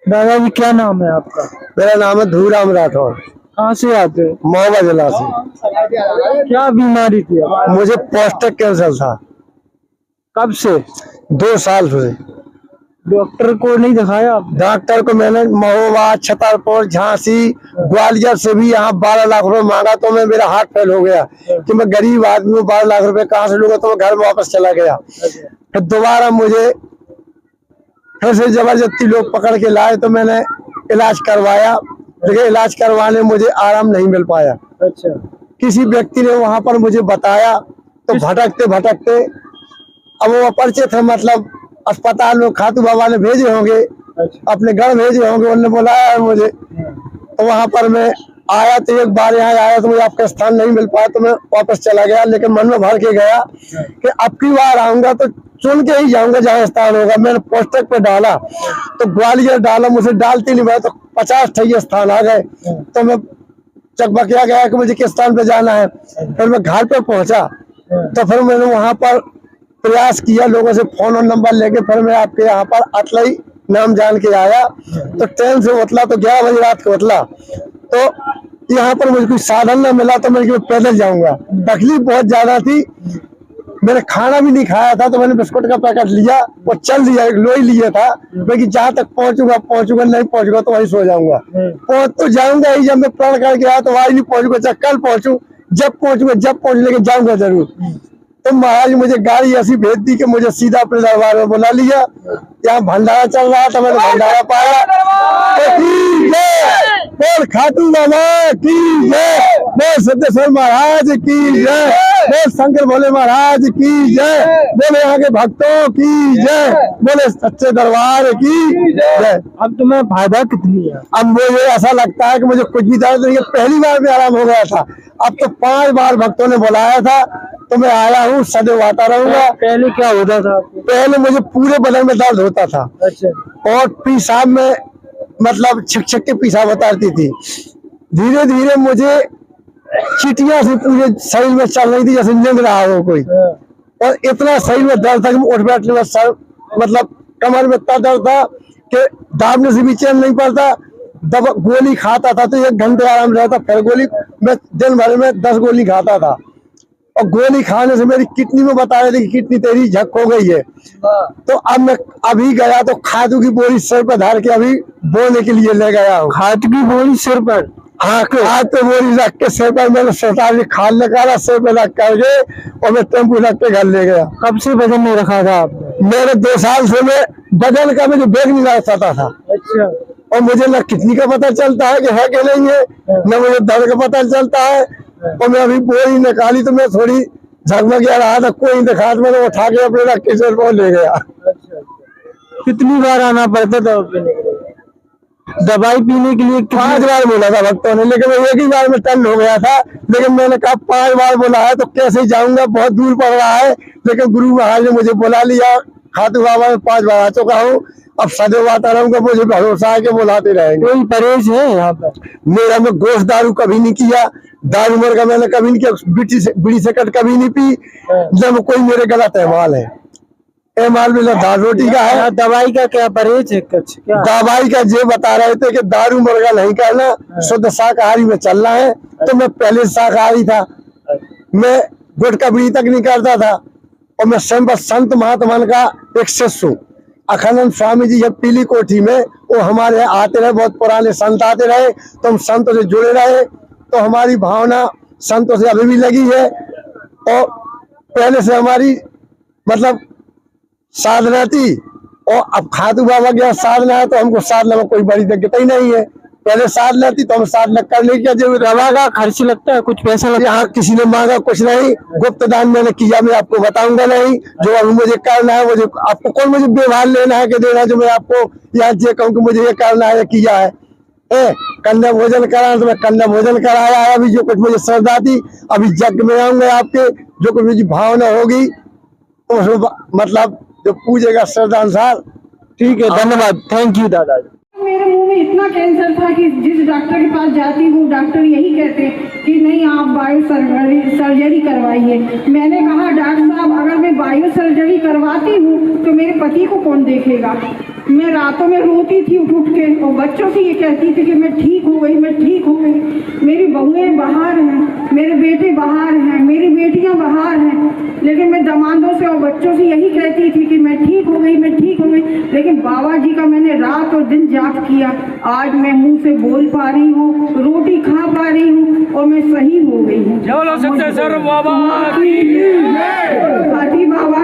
दादाजी क्या नाम है आपका? मेरा नाम है धूराम राठौर। कहाँ से आते हो? महोबा जिला से। क्या बीमारी थी आपको? मुझे प्रोस्टेट कैंसर था। कब से? 2 साल से। डॉक्टर को नहीं दिखाया आप? डॉक्टर को मैंने महोबा, छतरपुर, झांसी, ग्वालियर से भी यहाँ 12 लाख रुपए मांगा तो मैं मेरा हार्ट फेल हो गया कि मैं गरीब आदमी हूँ, 12 लाख रुपए कहाँ से लूंगा, तो मैं घर में वापस चला गया। फिर दोबारा मुझे फिर से जबरदस्ती लोग पकड़ के लाए तो मैंने इलाज करवाया, लेकिन इलाज करवाने में मुझे आराम नहीं मिल पाया। अच्छा। किसी व्यक्ति ने वहां पर मुझे बताया तो भटकते भटकते, अब वो परिचित है, मतलब अस्पताल में खातू बाबा ने भेजे होंगे, अपने घर भेजे होंगे, उन्होंने बुलाया है मुझे। तो वहां पर मैं आया तो एक बार यहाँ आया तो मुझे आपका स्थान नहीं मिल पाया तो मैं वापस चला गया, लेकिन मन में भर के गया कि अब की बार आऊंगा तो चुन के ही जाऊंगा जहाँ स्थान होगा। मैंने पोस्टर पे डाला तो ग्वालियर डाला, मुझे डालते नहीं भाई तो 50 स्थान आ गए। तो मैं चकबकिया गया कि मुझे किस स्थान पे जाना है। फिर मैं घर पे पहुंचा तो फिर मैंने वहां पर प्रयास किया, लोगों से फोन और नंबर लेके फिर मैं आपके यहाँ पर अतलई नाम जान के आया। तो ट्रेन से उतला तो 11 बजे रात को उतला, तो यहाँ पर मुझे कोई साधन न मिला तो मैं पैदल जाऊंगा। तकलीफ बहुत ज्यादा थी, मैंने खाना भी नहीं खाया था तो मैंने बिस्कुट का पैकेट लिया और चल दिया, एक लोई लिया था, लेकिन जहाँ तक पहुंचूंगा नहीं पहुंचूंगा तो वहीं सो जाऊंगा। पहुंच तो जाऊंगा ही, जब मैं प्रण करके आया तो वही नहीं पहुंचूंगा, चाहे कल पहुंचू, जब पहुंच लेके जाऊंगा जरूर। तो महाराज मुझे गाड़ी ऐसी भेज दी कि मुझे सीधा अपने दरबार में बुला लिया। यहाँ भंडारा चल रहा था, मैंने भंडारा पाया। बोल खाटू बाबा की जय, बोल सिद्धेश्वर महाराज की जय, बोल शंकर भोले महाराज की जय, बोले यहाँ के भक्तों की जय, बोले सच्चे दरबार की जय। अब तुम्हें फायदा कितनी है? अब मुझे ऐसा लगता है कि मुझे कुछ भी दर्द नहीं है, पहली बार में आराम हो गया था। अब तो 5 बार भक्तों ने बुलाया था तो मैं आया हूँ, सदैव आता रहूंगा। पहले क्या होता था आपको? पहले मुझे पूरे बदन में दर्द होता था। अच्छा। और पेशाब में मतलब छिक छिक के पेशाब उतारती थी। धीरे धीरे मुझे चीटियां से पूरे शरीर में चल रही थी जैसे निंद रहा हो कोई, और इतना शरीर में दर्द था कि उठ बैठने में सर मतलब कमर में इतना दर्द था कि दाबने से भी चैन नहीं पड़ता। दवा गोली खाता था तो 1 घंटे आराम रहता, फिर गोली मैं दिन भर में 10 गोली खाता था। और गोली खाने से मेरी किडनी में बता रहे थे कि किडनी तेरी झक हो गई है। तो अब मैं अभी गया तो खादू की बोरी सिर पर धर के अभी बोने के लिए ले गया हूँ। खाद की बोरी सिर पर? हाँ, खाद पे बोरी रख के सिर पर मैंने 47 खाद निकाला, सिर पे रख करके और मैं टेम्पू रख के घर ले गया। कब से वजन नहीं रखा था आपने? मेरे 2 साल से मैं वजन का मुझे बैग नहीं रख सकता था। अच्छा। और मुझे न किडनी का पता चलता है कि है कि नहीं है, न मुझे दर्द का पता चलता है। और मैं अभी बोरी निकाली तो मैं थोड़ी झकमकिया रहा था, कोई दिखा तो मैंने उठा के अपने रख के सिर पर ले गया। अच्छा। कितनी बार आना पड़ता था पीने के लिए? दवाई पीने के लिए 5 बार बोला था भक्तों ने, लेकिन एक ही बार में टन हो गया था। लेकिन मैंने कहा 5 बार बोला है तो कैसे जाऊंगा, बहुत दूर पड़ रहा है। लेकिन गुरु महाराज ने मुझे बुला लिया, खाटू बाबा में 5 बार आ चुका हूँ, अब सदैव आता रहूंगा। मुझे भरोसा है कि बुलाते रहेंगे। कोई परहेज है यहाँ पर? मेरा मैं गोश्त दारू कभी नहीं किया, दारू मुर्गा मैंने कभी नहीं किया, बीड़ी सिगरेट कभी नहीं पी, न कोई मेरे गलत एमाल है। एमाल में दाल रोटी का है। दवाई का क्या परहेज है? क्या दवाई का ये बता रहे थे कि दारू मुर्गा नहीं करना, शुद्ध शाकाहारी में चलना है। तो मैं पहले शाकाहारी था, मैं गुटखा बीड़ी तक नहीं करता था। और मैं स्वयं संत महात्मा का एक शिष्य हूँ। अखंडानंद स्वामी जी जब पीली कोठी में वो हमारे यहाँ आते रहे, बहुत पुराने संत आते रहे, तो हम संतों से जुड़े रहे। तो हमारी भावना संतों से अभी भी लगी है। और पहले से हमारी मतलब साधना थी, और अब खाटू बाबा के यहाँ साधना है तो हमको साधना में कोई बड़ी दिक्कत ही नहीं है। पहले साधना थी तो हम साधना करने की जरूरत। दवा का खर्च लगता है, कुछ पैसा लगता है? यहाँ किसी ने मांगा कुछ नहीं, गुप्त दान मैंने किया, मैं आपको बताऊंगा नहीं। जो अभी मुझे करना है, मुझे आपको कौन मुझे व्यवहार लेना है कि देना है, जो मैं आपको यहाँ ये कहूँ कि मुझे ये करना है, किया है। कन्या भोजन कराना तो मैं कन्या भोजन कराया है। अभी जो कुछ मुझे श्रद्धा थी, अभी यज्ञ में आऊंगे आपके, जो कुछ मुझे भावना होगी तो मतलब जो पूजेगा श्रद्धा अनुसार। ठीक है, धन्यवाद, थैंक यू दादाजी। मेरे मुंह में इतना कैंसर था कि जिस डॉक्टर के पास जाती हूँ डॉक्टर यही कहते कि नहीं आप बायो सर्जरी करवाइए। मैंने कहा डॉक्टर साहब अगर मैं बायो सर्जरी करवाती हूँ तो मेरे पति को कौन देखेगा। मैं रातों में रोती थी उठ उठ के और बच्चों से ये कहती थी कि मैं ठीक हो गई, मैं ठीक हो गई। मेरी बहुएं बाहर हैं, मेरे बेटे बाहर हैं, मेरी बेटियां बाहर हैं, लेकिन मैं दामादों से और बच्चों से यही कहती थी कि मैं ठीक हो गई, मैं ठीक हो गई। लेकिन बाबा जी का मैंने रात और दिन जाप किया, आज मैं मुंह से बोल पा रही हूँ, रोटी खा पा रही हूँ और मैं सही हो गई हूँ। बाबा बाबा